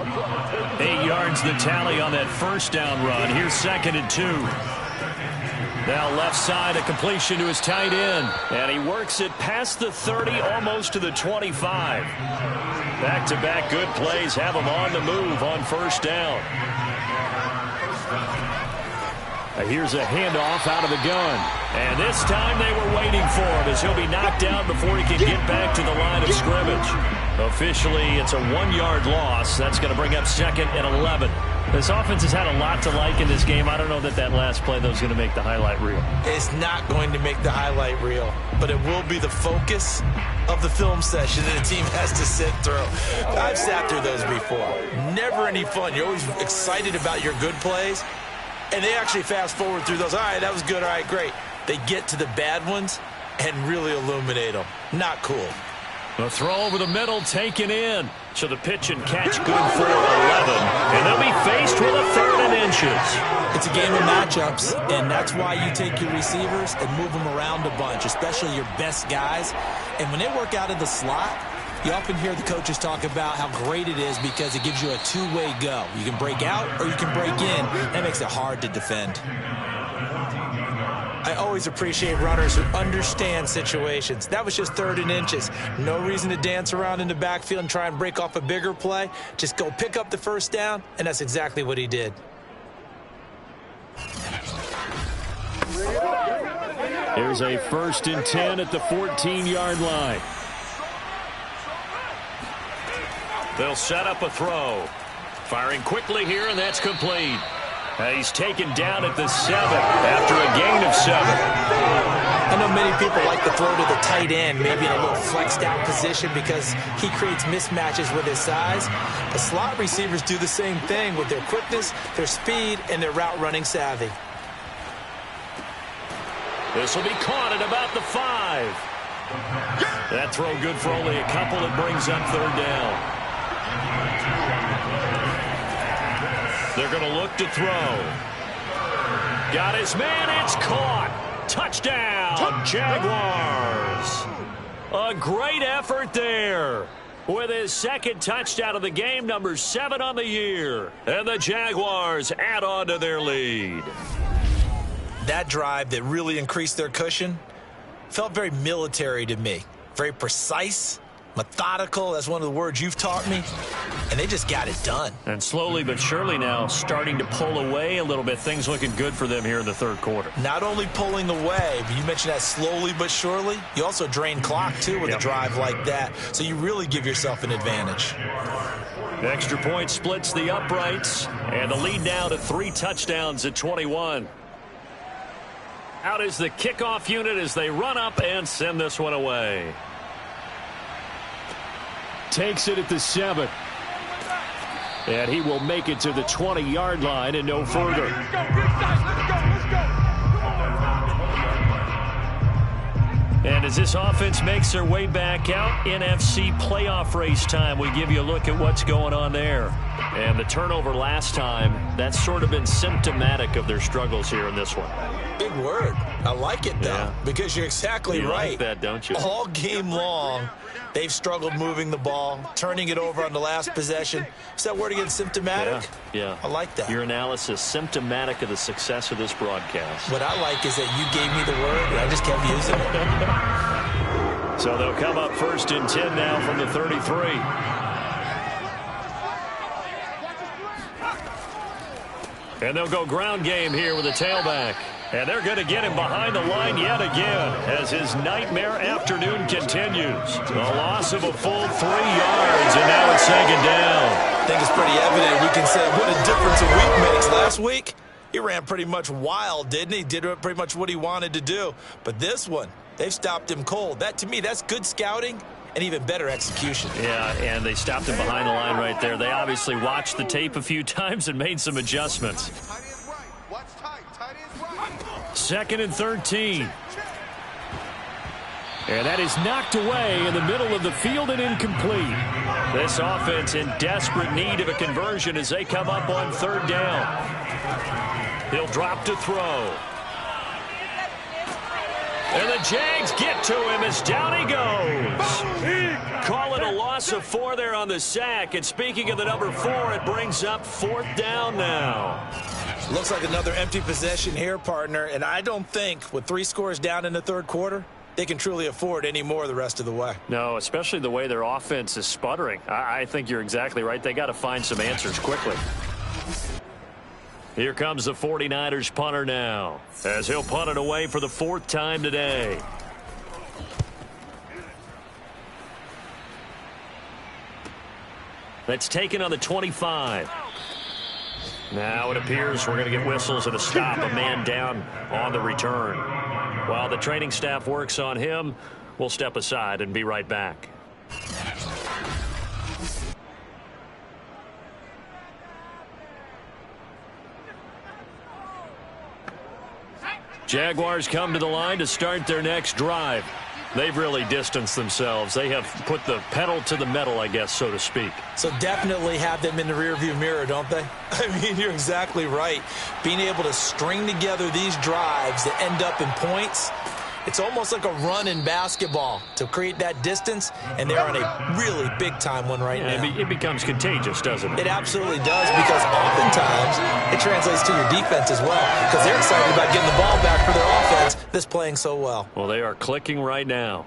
8 yards the tally on that first down run. Here's 2nd and 2. Now left side, a completion to his tight end. And he works it past the 30, almost to the 25. Back-to-back good plays have him on the move on first down. Here's a handoff out of the gun. And this time they were waiting for him as he'll be knocked out before he can get back to the line of scrimmage. Officially, it's a 1-yard loss. That's going to bring up 2nd and 11. This offense has had a lot to like in this game. I don't know that last play, though, is going to make the highlight reel. It's not going to make the highlight reel, but it will be the focus of the film session that a team has to sit through. I've sat through those before. Never any fun. You're always excited about your good plays. And they actually fast forward through those. All right, that was good. All right, great. They get to the bad ones and really illuminate them. Not cool. The throw over the middle taken in. So the pitch and catch good for 11. And they'll be faced with a 3rd and inches. It's a game of matchups, and that's why you take your receivers and move them around a bunch, especially your best guys. And when they work out of the slot, you often hear the coaches talk about how great it is because it gives you a 2-way go. You can break out or you can break in. That makes it hard to defend. I always appreciate runners who understand situations. That was just 3rd and inches. No reason to dance around in the backfield and try and break off a bigger play. Just go pick up the first down, and that's exactly what he did. Here's a 1st and 10 at the 14-yard line. They'll set up a throw. Firing quickly here, and that's complete. He's taken down at the 7 after a gain of 7. I know many people like to throw to the tight end, maybe in a little flexed out position because he creates mismatches with his size. The slot receivers do the same thing with their quickness, their speed, and their route running savvy. This will be caught at about the 5. That throw good for only a couple. It brings up 3rd down. They're going to look to throw. Got his man. It's caught. Touchdown, Jaguars. A great effort there. With his 2nd touchdown of the game, number 7 on the year. And the Jaguars add on to their lead. That drive that really increased their cushion felt very military to me. Very precise, methodical. That's one of the words you've taught me. And they just got it done. And slowly but surely now starting to pull away a little bit. Things looking good for them here in the 3rd quarter. Not only pulling away, but you mentioned that slowly but surely. You also drain clock, too, with a drive like that. So you really give yourself an advantage. Extra point splits the uprights. And the lead now to 3 touchdowns at 21. Out is the kickoff unit as they run up and send this one away. Takes it at the 7. And he will make it to the 20-yard line and no further. Let's go. And as this offense makes their way back out, NFC playoff race time, we give you a look at what's going on there. And the turnover last time, that's sort of been symptomatic of their struggles here in this one. Big word. I like it, though, because you're exactly right. Like that, don't you? All game long, they've struggled moving the ball, turning it over on the last possession. Is that word again, symptomatic? Yeah. I like that. Your analysis, symptomatic of the success of this broadcast. What I like is that you gave me the word, and I just kept using it. So they'll come up 1st and 10 now from the 33. And they'll go ground game here with a tailback. And they're going to get him behind the line yet again as his nightmare afternoon continues. A loss of a full 3 yards, and now it's 2nd down. I think it's pretty evident. We can say what a difference a week makes. Last week, he ran pretty much wild, didn't he? Did pretty much what he wanted to do. But this one, they've stopped him cold. That, to me, that's good scouting and even better execution. Yeah, and they stopped him behind the line right there. They obviously watched the tape a few times and made some adjustments. 2nd and 13. And that is knocked away in the middle of the field and incomplete. This offense in desperate need of a conversion as they come up on 3rd down. He'll drop to throw. And the Jags get to him as down he goes. Call it a loss of 4 there on the sack. And speaking of the number 4, it brings up 4th down now. Looks like another empty possession here, partner. And I don't think with 3 scores down in the 3rd quarter, they can truly afford any more the rest of the way. No, especially the way their offense is sputtering. I think you're exactly right. They got to find some answers quickly. Here comes the 49ers punter now, as he'll punt it away for the 4th time today. That's taken on the 25. Now it appears we're going to get whistles and a stop, a man down on the return. While the training staff works on him, we'll step aside and be right back. Jaguars come to the line to start their next drive. They've really distanced themselves. They have put the pedal to the metal, I guess, so to speak. So definitely have them in the rearview mirror, don't they? I mean, you're exactly right. Being able to string together these drives that end up in points, it's almost like a run in basketball to create that distance, and they're on a really big-time one right now. It becomes contagious, doesn't it? It absolutely does, because oftentimes it translates to your defense as well, because they're excited about getting the ball back for their offense that's playing so well. Well, they are clicking right now.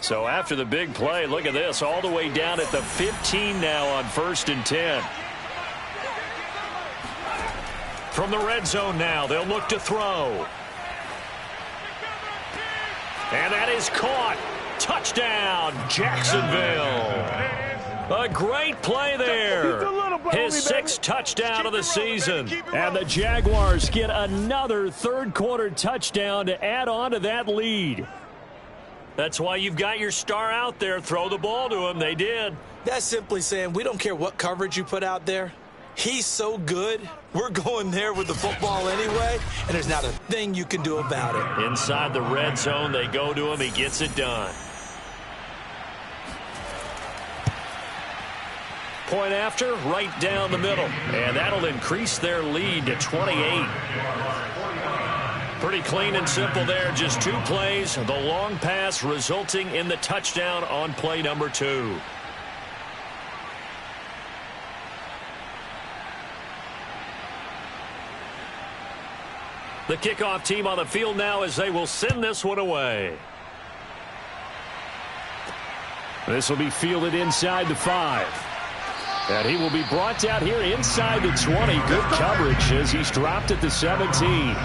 So after the big play, look at this, all the way down at the 15 now on 1st and 10. From the red zone now, they'll look to throw. And that is caught. Touchdown, Jacksonville. A great play there. His 6th touchdown of the season. And the Jaguars get another 3rd quarter touchdown to add on to that lead. That's why you've got your star out there. Throw the ball to him. They did. That's simply saying we don't care what coverage you put out there. He's so good, we're going there with the football anyway, and there's not a thing you can do about it. Inside the red zone, they go to him. He gets it done. Point after, right down the middle. And that'll increase their lead to 28. Pretty clean and simple there. Just 2 plays. The long pass resulting in the touchdown on play number 2. The kickoff team on the field now as they will send this one away. This will be fielded inside the 5. And he will be brought down here inside the 20. Good coverage as he's dropped at the 17.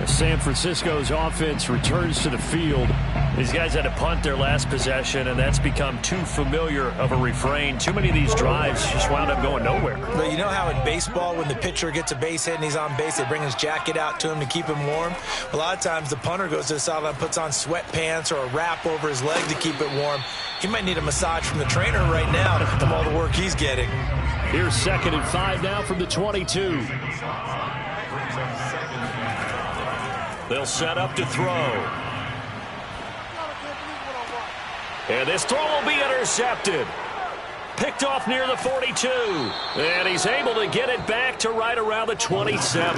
San Francisco's offense returns to the field. These guys had to punt their last possession, and that's become too familiar of a refrain. Too many of these drives just wound up going nowhere. But you know how in baseball, when the pitcher gets a base hit and he's on base, they bring his jacket out to him to keep him warm? A lot of times the punter goes to the sideline, puts on sweatpants or a wrap over his leg to keep it warm. He might need a massage from the trainer right now from all the work he's getting. Here's 2nd and 5 now from the 22. They'll set up to throw. And this throw will be intercepted. Picked off near the 42. And he's able to get it back to right around the 27.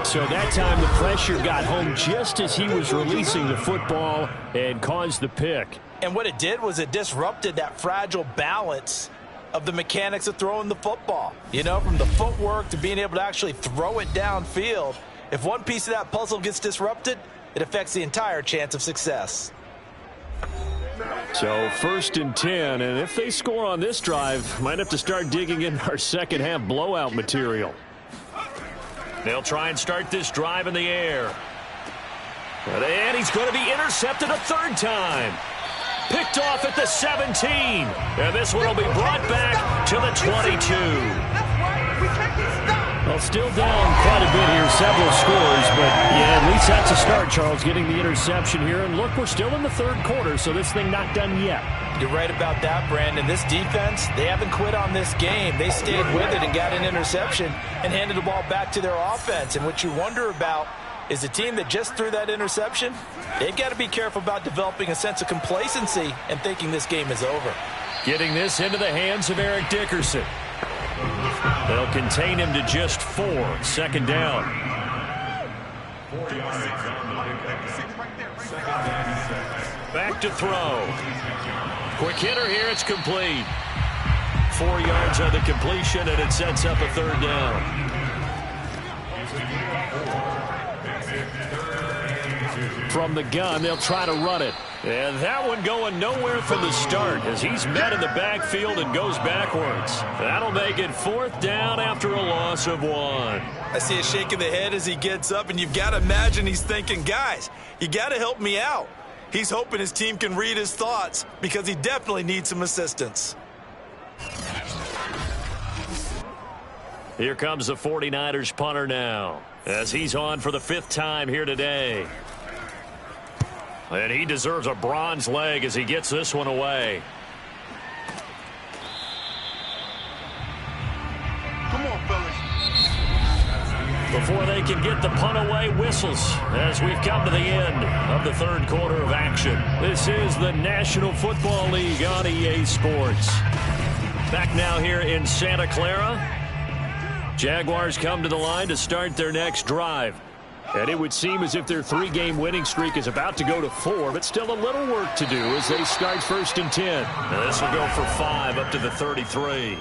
So that time the pressure got home just as he was releasing the football and caused the pick. And what it did was it disrupted that fragile balance of the mechanics of throwing the football. You know, from the footwork to being able to actually throw it downfield. If one piece of that puzzle gets disrupted, it affects the entire chance of success. So 1st and 10, and if they score on this drive, might have to start digging in our second half blowout material. They'll try and start this drive in the air. And he's going to be intercepted a 3rd time. Picked off at the 17. And this one will be brought back to the 22. Well, still down quite a bit here, several scores, but yeah, at least that's a start, Charles, getting the interception here. And look, we're still in the 3rd quarter, so this thing not done yet. You're right about that, Brandon. This defense, they haven't quit on this game. They stayed with it and got an interception and handed the ball back to their offense. And what you wonder about is the team that just threw that interception, they've got to be careful about developing a sense of complacency and thinking this game is over. Getting this into the hands of Eric Dickerson. They'll contain him to just 4. 2nd down. Back to throw. Quick hitter here. It's complete. 4 yards on the completion, and it sets up a 3rd down. From the gun, they'll try to run it. And that one going nowhere from the start as he's met in the backfield and goes backwards. That'll make it 4th down after a loss of 1. I see a shake of the head as he gets up, and you've got to imagine he's thinking, guys, you got to help me out. He's hoping his team can read his thoughts because he definitely needs some assistance. Here comes the 49ers punter now as he's on for the 5th time here today. And he deserves a bronze leg as he gets this one away. Come on, fellas. Before they can get the punt away, whistles as we've come to the end of the 3rd quarter of action. This is the National Football League on EA Sports. Back now here in Santa Clara. Jaguars come to the line to start their next drive. And it would seem as if their 3-game winning streak is about to go to 4, but still a little work to do as they start 1st and 10. Now this will go for 5 up to the 33.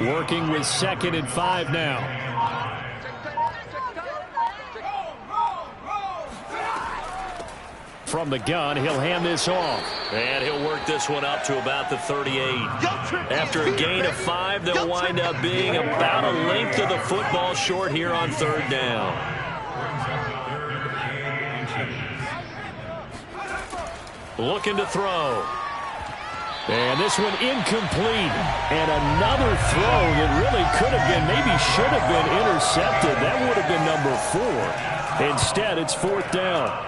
Working with 2nd and 5 now. From the gun, he'll hand this off. And he'll work this one up to about the 38. After a gain of 5, they'll wind up being about a length of the football short here on 3rd down. Looking to throw. And this one incomplete. And another throw that really could have been, maybe should have been intercepted. That would have been number 4. Instead, it's 4th down.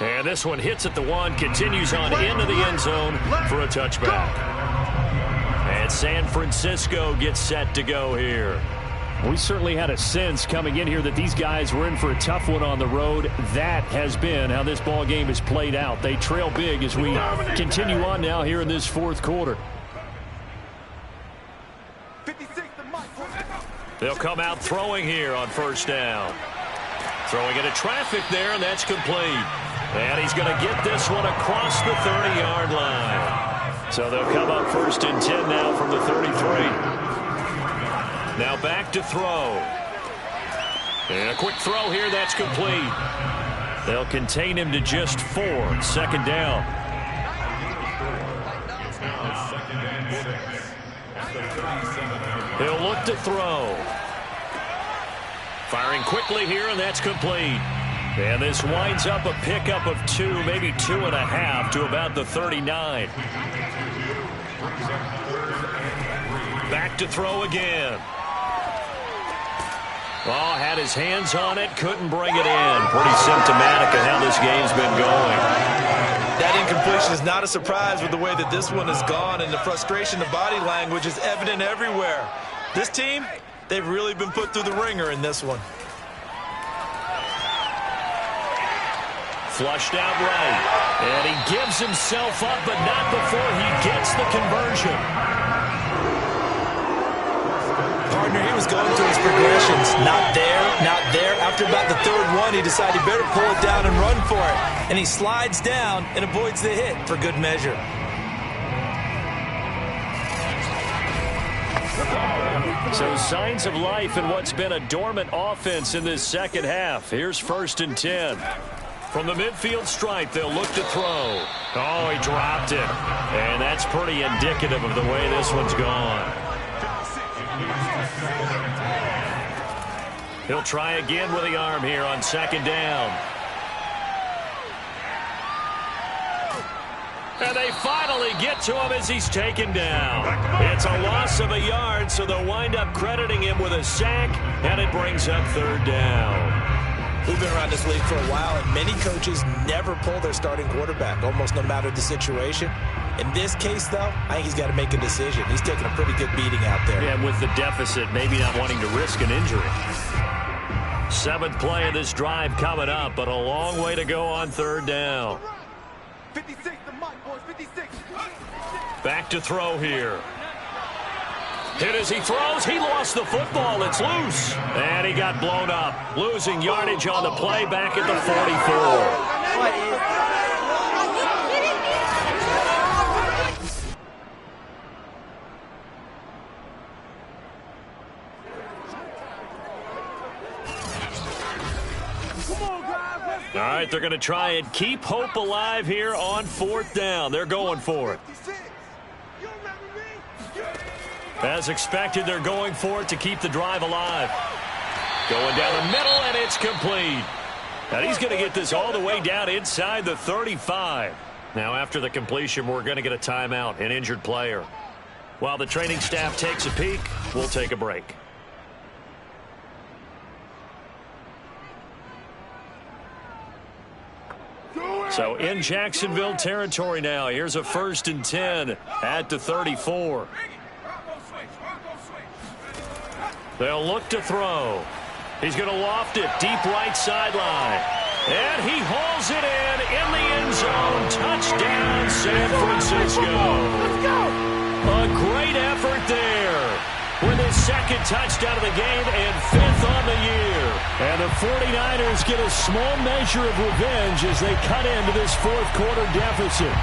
And this one hits at the 1, continues on into the end zone for a touchback. And San Francisco gets set to go here. We certainly had a sense coming in here that these guys were in for a tough one on the road. That has been how this ball game has played out. They trail big as we continue on now here in this 4th quarter. They'll come out throwing here on 1st down. Throwing into traffic there, and that's complete. And he's going to get this one across the 30-yard line. So they'll come up 1st and 10 now from the 33. Now back to throw. And a quick throw here, that's complete. They'll contain him to just 4. 2nd down. He'll look to throw. Firing quickly here, and that's complete. And this winds up a pickup of 2, maybe 2.5 to about the 39. Back to throw again. Oh, had his hands on it, couldn't bring it in. Pretty symptomatic of how this game's been going. That incompletion is not a surprise with the way that this one has gone, and the frustration, the body language is evident everywhere. This team, they've really been put through the ringer in this one. Flushed out right. And he gives himself up, but not before he gets the conversion. Partner, he was going through his progressions. Not there, not there. After about the 3rd one, he decided he better pull it down and run for it. And he slides down and avoids the hit for good measure. So signs of life in what's been a dormant offense in this 2nd half. Here's 1st and 10. From the midfield stripe, they'll look to throw. Oh, he dropped it. And that's pretty indicative of the way this one's gone. He'll try again with the arm here on 2nd down. And they finally get to him as he's taken down. It's a loss of a yard, so they'll wind up crediting him with a sack, and it brings up 3rd down. We've been around this league for a while, and many coaches never pull their starting quarterback, almost no matter the situation. In this case, though, I think he's got to make a decision. He's taking a pretty good beating out there. Yeah, with the deficit, maybe not wanting to risk an injury. 7th play of this drive coming up, but a long way to go on 3rd down. 56, the mic, boys, 56. Back to throw here. Hit as he throws. He lost the football. It's loose. And he got blown up. Losing yardage on the play back at the 44. All right, they're going to try and keep hope alive here on 4th down. They're going for it. As expected, they're going for it to keep the drive alive. Going down the middle, and it's complete. And he's going to get this all the way down inside the 35. Now, after the completion, we're going to get a timeout, an injured player. While the training staff takes a peek, we'll take a break. So in Jacksonville territory now. Here's a 1st and 10 at the 34. They'll look to throw. He's going to loft it deep right sideline. And he hauls it in the end zone. Touchdown, San Francisco. Let's go. A great effort there. With his 2nd touchdown of the game and 5th on the year. And the 49ers get a small measure of revenge as they cut into this 4th quarter deficit.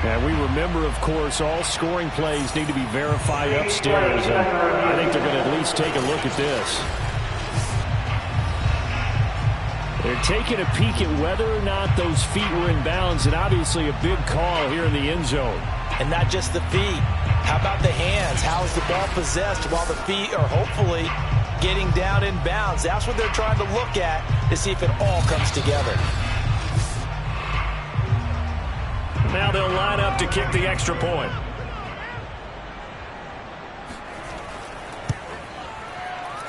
And we remember, of course, all scoring plays need to be verified upstairs. And I think they're going to at least take a look at this. They're taking a peek at whether or not those feet were in bounds, and obviously a big call here in the end zone. And not just the feet. How about the hands? How is the ball possessed while the feet are hopefully getting down in bounds? That's what they're trying to look at to see if it all comes together. Now they'll line up to kick the extra point.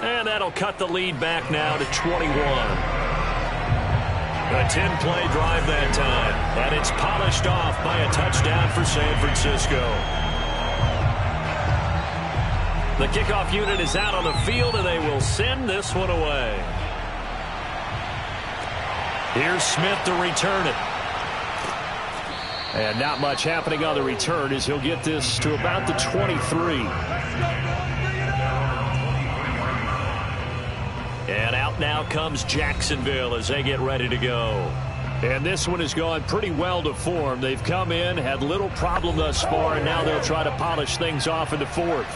And that'll cut the lead back now to 21. A 10-play drive that time. And it's polished off by a touchdown for San Francisco. The kickoff unit is out on the field, and they will send this one away. Here's Smith to return it. And not much happening on the return as he'll get this to about the 23. And out now comes Jacksonville as they get ready to go. And this one has gone pretty well to form. They've come in, had little problem thus far, and now they'll try to polish things off in the fourth.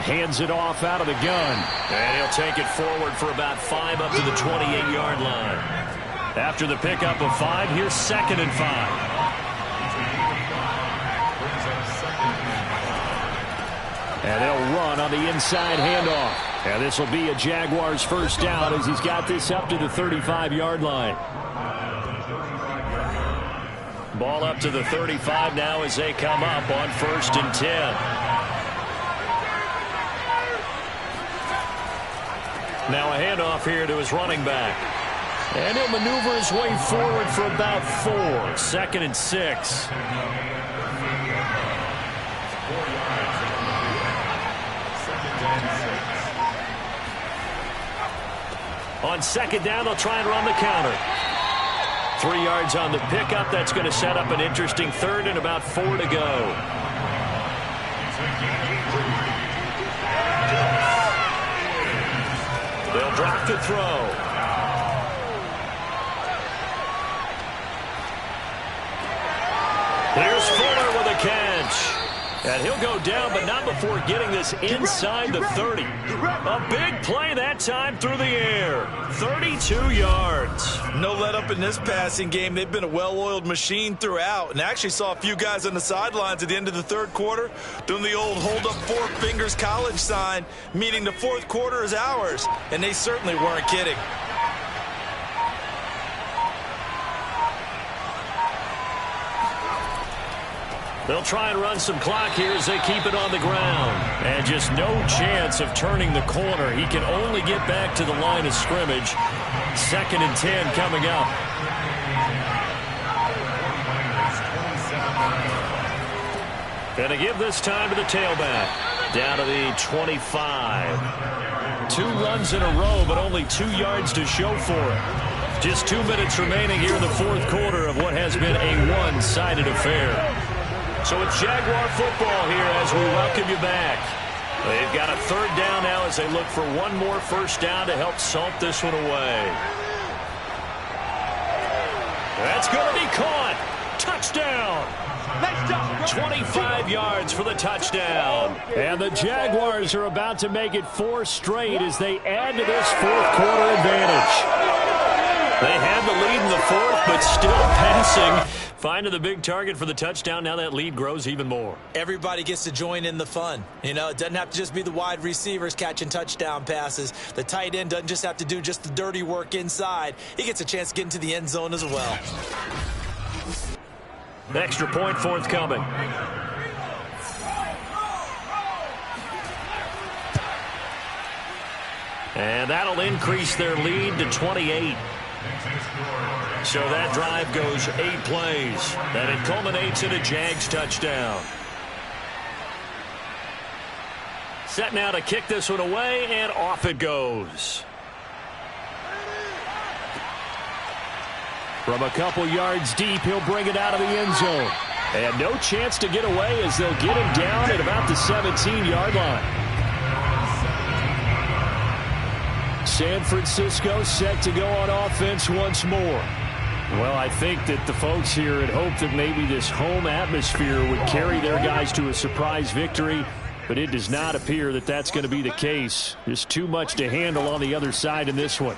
Hands it off out of the gun. And he'll take it forward for about 5 up to the 28-yard line. After the pickup of 5, here's 2nd and 5. And they'll run on the inside handoff. And this will be a Jaguars first down as he's got this up to the 35-yard line. Ball up to the 35 now as they come up on 1st and 10. Now a handoff here to his running back. And he'll maneuver his way forward for about 4. 2nd and 6. On 2nd down, they'll try and run the counter. 3 yards on the pickup. That's going to set up an interesting 3rd and about 4 to go. They'll drop to throw. Here's Fuller with a catch. And he'll go down, but not before getting this inside the 30. A big play that time through the air. 32 yards. No let up in this passing game. They've been a well-oiled machine throughout. And actually saw a few guys on the sidelines at the end of the 3rd quarter doing the old hold up 4 fingers college sign, meaning the 4th quarter is ours. And they certainly weren't kidding. They'll try and run some clock here as they keep it on the ground. And just no chance of turning the corner. He can only get back to the line of scrimmage. 2nd and 10 coming up. Going to give this time to the tailback. Down to the 25. 2 runs in a row, but only 2 yards to show for it. Just 2 minutes remaining here in the 4th quarter of what has been a one-sided affair. So it's Jaguar football here as we welcome you back. They've got a 3rd down now as they look for one more first down to help salt this one away. That's going to be caught. Touchdown. 25 yards for the touchdown. And the Jaguars are about to make it 4 straight as they add to this 4th quarter advantage. They had the lead in the 4th, but still passing. Finding the big target for the touchdown. Now that lead grows even more. Everybody gets to join in the fun. You know, it doesn't have to just be the wide receivers catching touchdown passes. The tight end doesn't just have to do just the dirty work inside. He gets a chance to get into the end zone as well. Extra point forthcoming. And that'll increase their lead to 28. So that drive goes 8 plays, and it culminates in a Jags touchdown. Set now to kick this one away, and off it goes. From a couple yards deep, he'll bring it out of the end zone. And no chance to get away as they'll get him down at about the 17-yard line. San Francisco set to go on offense once more. Well, I think that the folks here had hoped that maybe this home atmosphere would carry their guys to a surprise victory. But it does not appear that that's going to be the case. There's too much to handle on the other side in this one.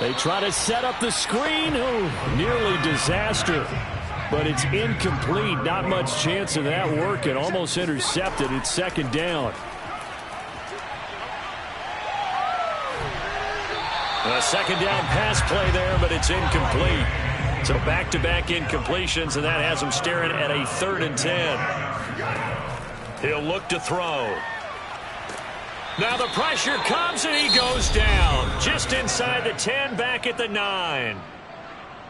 They try to set up the screen. Oh, nearly disaster. But it's incomplete. Not much chance of that working. Almost intercepted. It's second down. A second down pass play there, but it's incomplete. So back-to-back incompletions, and that has him staring at a 3rd and 10. He'll look to throw. Now the pressure comes, and he goes down. Just inside the 10, back at the 9.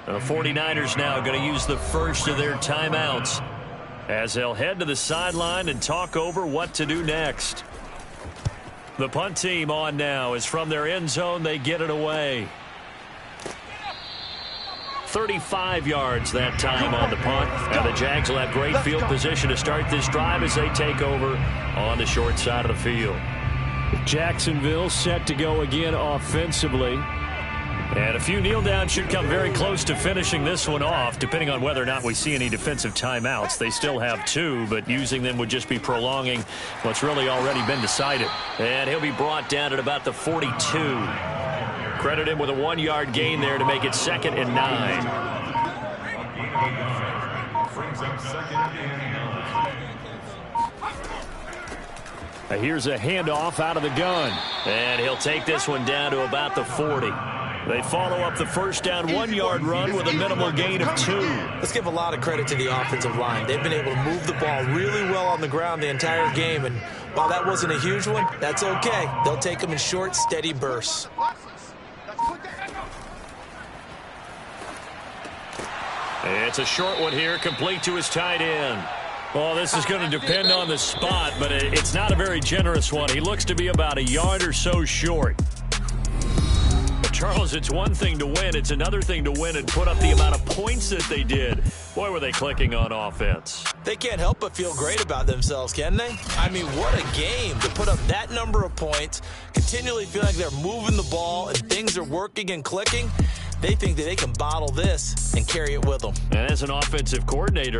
The 49ers now going to use the first of their timeouts as they'll head to the sideline and talk over what to do next. The punt team on now is from their end zone. They get it away. 35 yards that time on the punt. And the Jags will have great field position to start this drive as they take over on the short side of the field. Jacksonville set to go again offensively. And a few kneel downs should come very close to finishing this one off, depending on whether or not we see any defensive timeouts. They still have 2, but using them would just be prolonging what's really already been decided. And he'll be brought down at about the 42. Credit him with a 1-yard gain there to make it 2nd and 9. Here's a handoff out of the gun. And he'll take this one down to about the 40. They follow up the first down 1-yard run with a minimal gain of 2. Let's give a lot of credit to the offensive line. They've been able to move the ball really well on the ground the entire game. And while that wasn't a huge one, that's okay. They'll take them in short, steady bursts. It's a short one here, complete to his tight end. Well, this is going to depend on the spot, but it's not a very generous one. He looks to be about a yard or so short. But Charles, it's one thing to win. It's another thing to win and put up the amount of points that they did. Boy, were they clicking on offense. They can't help but feel great about themselves, can they? I mean, what a game to put up that number of points, continually feel like they're moving the ball and things are working and clicking. They think that they can bottle this and carry it with them. And as an offensive coordinator,